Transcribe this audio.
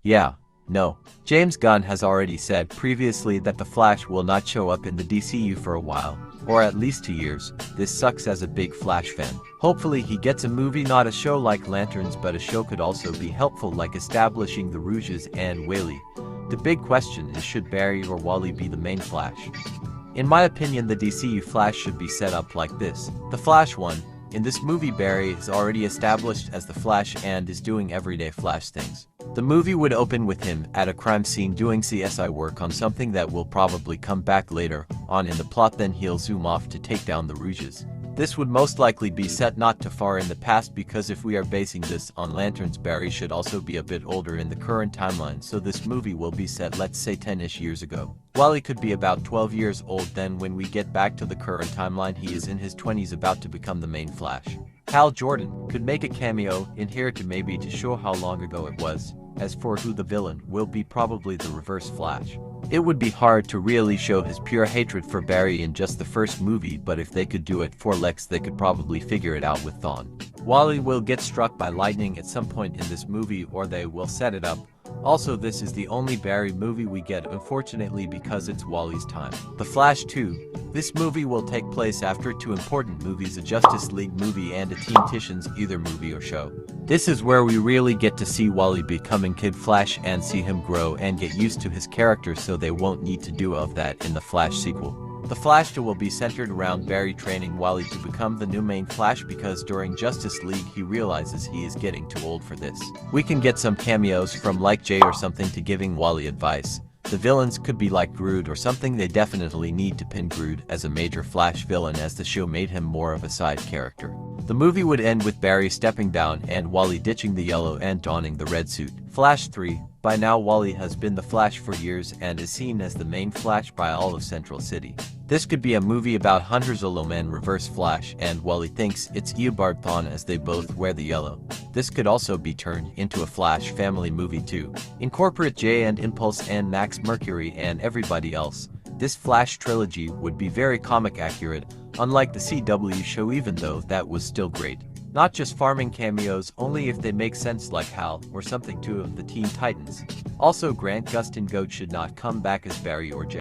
Yeah, no. James Gunn has already said previously that the Flash will not show up in the DCU for a while, or at least 2 years. This sucks as a big Flash fan. Hopefully he gets a movie, not a show like Lanterns, but a show could also be helpful, like establishing the Rouges and Wally. The big question is, should Barry or Wally be the main Flash? In my opinion, the DCU Flash should be set up like this. The Flash 1. In this movie, Barry is already established as the Flash and is doing everyday Flash things. The movie would open with him at a crime scene doing CSI work on something that will probably come back later on in the plot, then he'll zoom off to take down the Rouges. This would most likely be set not too far in the past, because if we are basing this on Lanterns, Barry should also be a bit older in the current timeline, so this movie will be set, let's say, 10-ish years ago. Wally could be about 12 years old then. When we get back to the current timeline, he is in his 20s, about to become the main Flash. Hal Jordan could make a cameo in here maybe to show how long ago it was. As for who the villain will be, probably the Reverse Flash. It would be hard to really show his pure hatred for Barry in just the first movie, but if they could do it for Lex, they could probably figure it out with Thawne. Wally will get struck by lightning at some point in this movie, or they will set it up. Also, this is the only Barry movie we get, unfortunately, because it's Wally's time. The Flash 2. This movie will take place after 2 important movies, a Justice League movie and a Teen Titans either movie or show. This is where we really get to see Wally becoming Kid Flash and see him grow and get used to his character, so they won't need to do of that in the Flash sequel. The Flash 2 will be centered around Barry training Wally to become the new main Flash, because during Justice League he realizes he is getting too old for this. We can get some cameos from like Jay or something to giving Wally advice. The villains could be like Groot or something. They definitely need to pin Groot as a major Flash villain, as the show made him more of a side character. The movie would end with Barry stepping down and Wally ditching the yellow and donning the red suit. Flash 3. By now Wally has been the Flash for years and is seen as the main Flash by all of Central City. This could be a movie about Hunter Zoloman, Reverse Flash, and Wally thinks it's Eobard Thawne as they both wear the yellow. This could also be turned into a Flash family movie too. Incorporate Jay and Impulse and Max Mercury and everybody else. This Flash trilogy would be very comic accurate, unlike the CW show, even though that was still great. Not just farming cameos, only if they make sense, like Hal or something too of the Teen Titans. Also, Grant Gustin Goat should not come back as Barry or Jay.